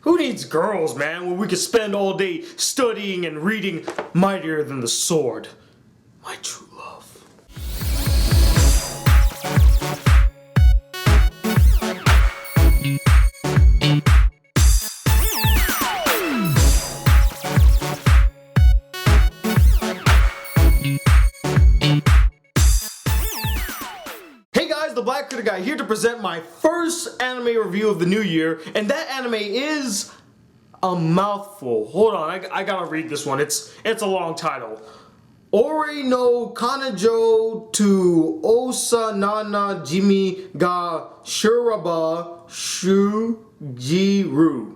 Who needs girls, man, when we could spend all day studying and reading Mightier Than the Sword? My true love. The Black Critic Guy here to present my first anime review of the new year, and that anime is a mouthful. Hold on, I gotta read this one. It's a long title. Ore no Kanajo to Osanana Jimi ga Shuraba Shujiru.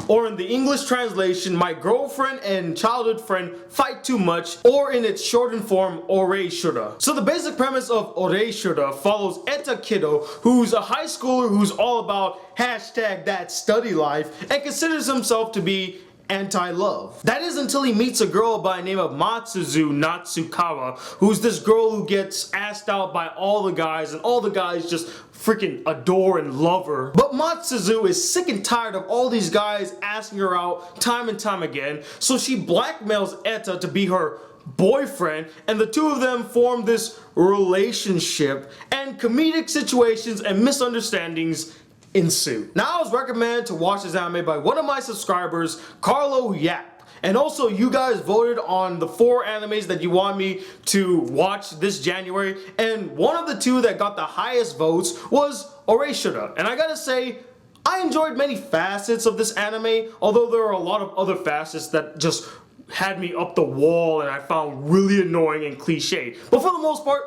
Or in the English translation, my girlfriend and childhood friend fight too much, or in its shortened form, OreShura. So the basic premise of OreShura follows Etta Kiddo, who's a high schooler who's all about #that study life and considers himself to be anti-love. That is until he meets a girl by the name of Matsuzu Natsukawa, who's this girl who gets asked out by all the guys, and all the guys just freaking adore and love her. But Matsuzu is sick and tired of all these guys asking her out time and time again, so she blackmails Etta to be her boyfriend, and the two of them form this relationship, and comedic situations and misunderstandings ensue. Now, I was recommended to watch this anime by one of my subscribers, Carlo Yap. And also, you guys voted on the 4 animes that you want me to watch this January, and one of the 2 that got the highest votes was OreShura. And I gotta say, I enjoyed many facets of this anime, although there are a lot of other facets that just had me up the wall and I found really annoying and cliche. But for the most part,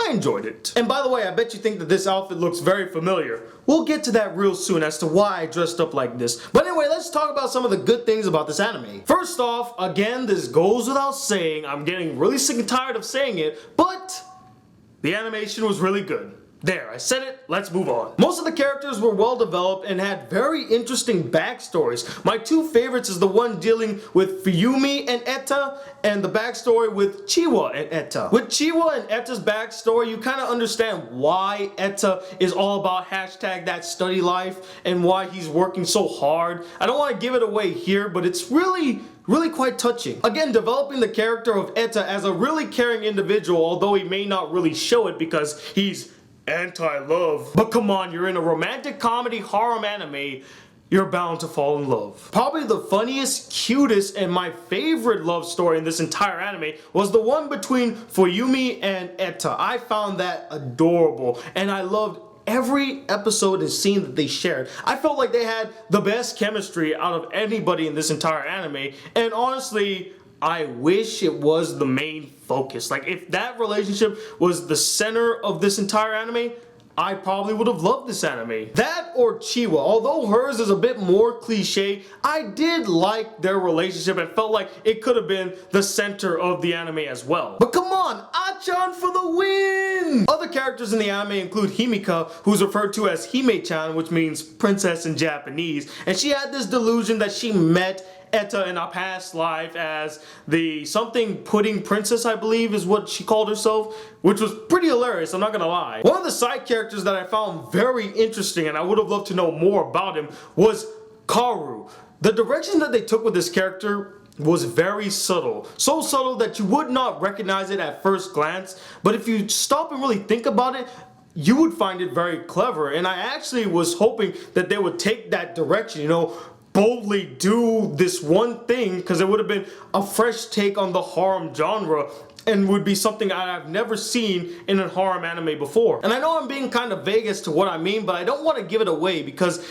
I enjoyed it. And by the way, I bet you think that this outfit looks very familiar. We'll get to that real soon as to why I dressed up like this. But anyway, let's talk about some of the good things about this anime. First off, again, this goes without saying, I'm getting really sick and tired of saying it, but the animation was really good. There, I said it, let's move on. Most of the characters were well developed and had very interesting backstories. My 2 favorites is the one dealing with Fuyumi and Etta, and the backstory with Chiwa and Etta. With Chiwa and Etta's backstory, you kind of understand why Etta is all about #that study life and why he's working so hard. I don't want to give it away here, but it's really quite touching. Again, developing the character of Etta as a really caring individual, although he may not really show it because he's anti-love. But come on, you're in a romantic comedy harem anime, you're bound to fall in love. Probably the funniest, cutest, and my favorite love story in this entire anime was the one between Fuyumi and Etta. I found that adorable, and I loved every episode and scene that they shared. I felt like they had the best chemistry out of anybody in this entire anime, and honestly, I wish it was the main focus. Like, if that relationship was the center of this entire anime, I probably would have loved this anime. That or Chiwa, although hers is a bit more cliche, I did like their relationship and felt like it could have been the center of the anime as well. But come on, Achan for the win! Other characters in the anime include Himika, who's referred to as Hime-chan, which means princess in Japanese, and she had this delusion that she met Etta in a past life as the something pudding princess, I believe is what she called herself, which was pretty hilarious, I'm not gonna lie. One of the side characters that I found very interesting and I would have loved to know more about him was Kaoru. The direction that they took with this character was very subtle. So subtle that you would not recognize it at first glance, but if you stop and really think about it, you would find it very clever. And I actually was hoping that they would take that direction, you know, boldly do this one thing, because it would have been a fresh take on the harem genre and would be something I've never seen in a harem anime before. And I know I'm being kind of vague as to what I mean, but I don't want to give it away because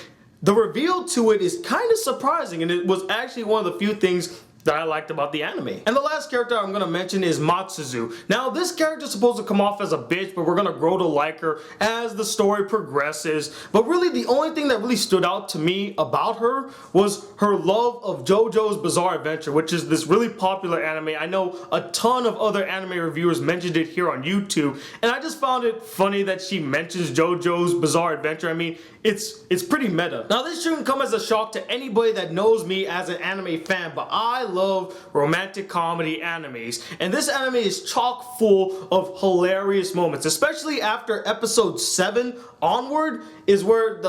the reveal to it is kind of surprising, and it was actually one of the few things that I liked about the anime. And the last character I'm gonna mention is Matsuzu. Now, this character is supposed to come off as a bitch, but we're gonna grow to like her as the story progresses. But really, the only thing that really stood out to me about her was her love of JoJo's Bizarre Adventure, which is this really popular anime. I know a ton of other anime reviewers mentioned it here on YouTube, and I just found it funny that she mentions JoJo's Bizarre Adventure. I mean, it's pretty meta. Now, this shouldn't come as a shock to anybody that knows me as an anime fan, but I love romantic comedy animes, and this anime is chock full of hilarious moments, especially after episode 7 onward is where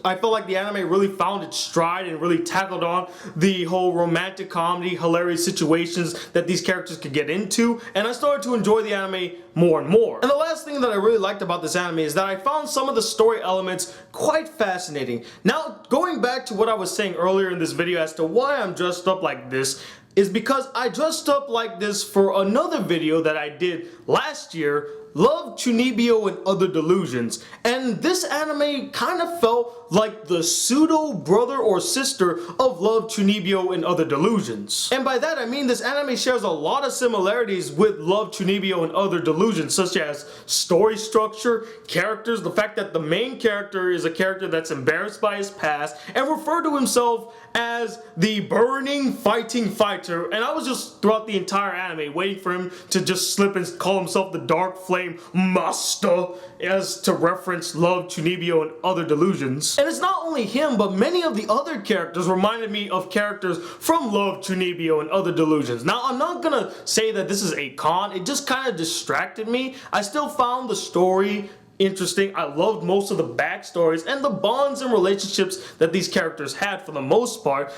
I felt like the anime really found its stride and really tackled on the whole romantic comedy, hilarious situations that these characters could get into, and I started to enjoy the anime more and more. And the last thing that I really liked about this anime is that I found some of the story elements quite fascinating. Now, going back to what I was saying earlier in this video as to why I'm dressed up like this, is because I dressed up like this for another video that I did last year, Love, Chunibyo, and Other Delusions, and this anime kind of felt like the pseudo brother or sister of Love, Chunibyo, and Other Delusions. And by that I mean this anime shares a lot of similarities with Love, Chunibyo, and Other Delusions, such as story structure, characters, the fact that the main character is a character that's embarrassed by his past and referred to himself as the burning fighting fighter, and I was just throughout the entire anime waiting for him to just slip and call himself the Dark Flame Master, as to reference Love, Chunibyo, and Other Delusions. And it's not only him, but many of the other characters reminded me of characters from Love, Chunibyo, and Other Delusions. Now, I'm not gonna say that this is a con, it just kind of distracted me. I still found the story interesting. I loved most of the backstories and the bonds and relationships that these characters had for the most part,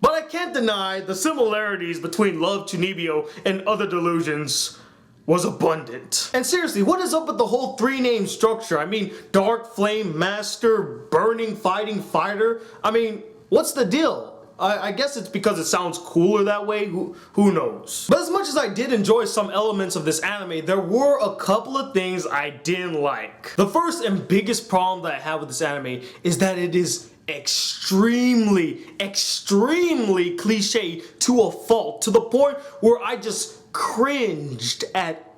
but I can't deny the similarities between Love, Chunibyo, and Other Delusions was abundant. And seriously, what is up with the whole 3-name structure? I mean, Dark Flame Master, Burning Fighting Fighter. I mean, what's the deal? I guess it's because it sounds cooler that way, who knows. But as much as I did enjoy some elements of this anime, there were a couple of things I didn't like. The first and biggest problem that I have with this anime is that it is extremely cliche to a fault, to the point where I just cringed at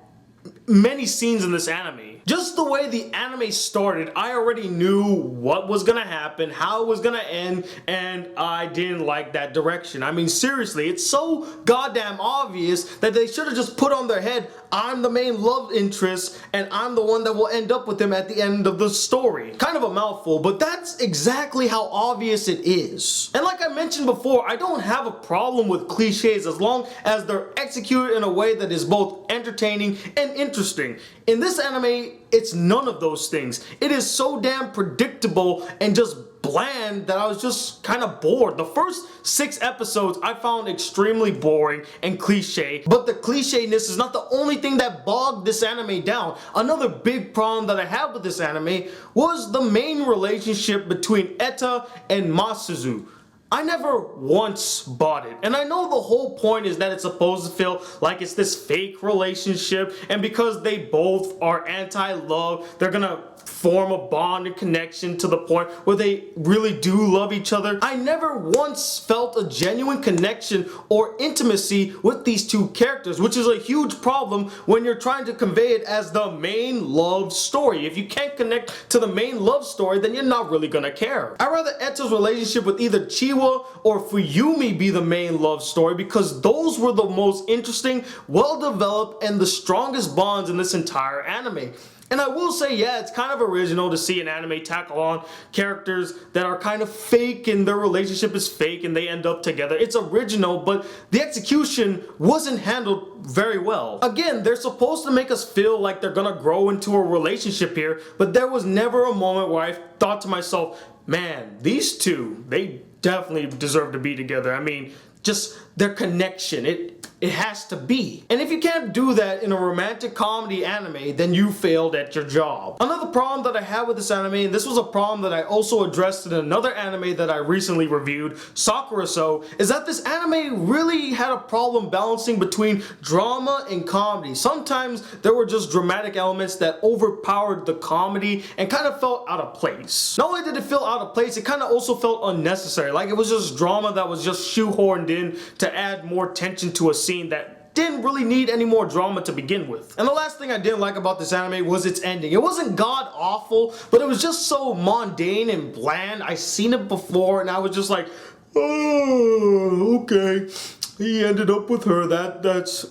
many scenes in this anime. Just the way the anime started, I already knew what was gonna happen, how it was gonna end, and I didn't like that direction. I mean, seriously, it's so goddamn obvious that they should have just put on their head, I'm the main love interest, and I'm the one that will end up with him at the end of the story. Kind of a mouthful, but that's exactly how obvious it is. And like I mentioned before, I don't have a problem with cliches as long as they're executed in a way that is both entertaining and interesting. In this anime, it's none of those things. It is so damn predictable and just bland that I was just kind of bored. The first 6 episodes I found extremely boring and cliche, but the clichéness is not the only thing that bogged this anime down. Another big problem that I have with this anime was the main relationship between Etta and Masuzu. I never once bought it, and I know the whole point is that it's supposed to feel like it's this fake relationship, and because they both are anti-love, they're gonna form a bond and connection to the point where they really do love each other. I never once felt a genuine connection or intimacy with these two characters, which is a huge problem when you're trying to convey it as the main love story. If you can't connect to the main love story, then you're not really gonna care. I'd rather Etta's relationship with either Chiwa or Fuyumi be the main love story, because those were the most interesting, well-developed, and the strongest bonds in this entire anime. And I will say, yeah, it's kind of original to see an anime tackle on characters that are kind of fake and their relationship is fake and they end up together. It's original, but the execution wasn't handled very well. Again, they're supposed to make us feel like they're gonna grow into a relationship here, but there was never a moment where I thought to myself, man, these two, they definitely deserve to be together. I mean, just their connection, it has to be. And if you can't do that in a romantic comedy anime, then you failed at your job. Another problem that I have with this anime, and this was a problem that I also addressed in another anime that I recently reviewed, Sakura So, is that this anime really had a problem balancing between drama and comedy. Sometimes there were just dramatic elements that overpowered the comedy and kind of felt out of place. Not only did it feel out of place, it kind of also felt unnecessary. Like it was just drama that was just shoehorned in to add more tension to a scene that didn't really need any more drama to begin with. And the last thing I didn't like about this anime was its ending. It wasn't god awful, but it was just so mundane and bland. I've seen it before and I was just like, oh, okay. He ended up with her. That's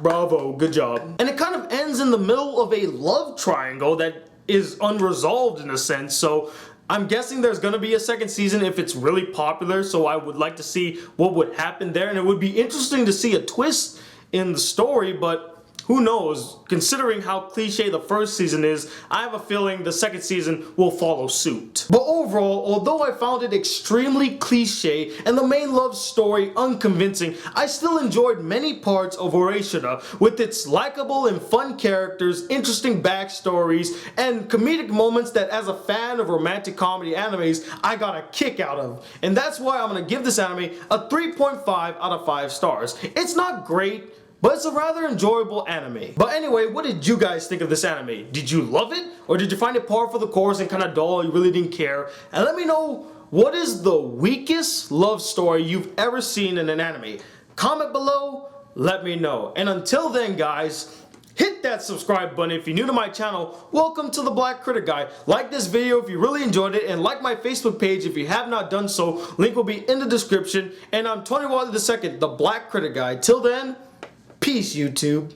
bravo, good job. And it kind of ends in the middle of a love triangle that is unresolved in a sense, so I'm guessing there's gonna be a second season if it's really popular, so I would like to see what would happen there, and it would be interesting to see a twist in the story, but who knows? Considering how cliche the first season is, I have a feeling the second season will follow suit. But overall, although I found it extremely cliche and the main love story unconvincing, I still enjoyed many parts of OreShura with its likable and fun characters, interesting backstories, and comedic moments that as a fan of romantic comedy animes, I got a kick out of. And that's why I'm gonna give this anime a 3.5 out of 5 stars. It's not great, but it's a rather enjoyable anime. But anyway, what did you guys think of this anime? Did you love it? Or did you find it par for the course and kind of dull, you really didn't care? And let me know, what is the weakest love story you've ever seen in an anime? Comment below, let me know. And until then guys, hit that subscribe button if you're new to my channel. Welcome to the Black Critic Guy. Like this video if you really enjoyed it, and like my Facebook page if you have not done so. Link will be in the description. And I'm Tony Wilder II, the Black Critic Guy. Till then, peace, YouTube.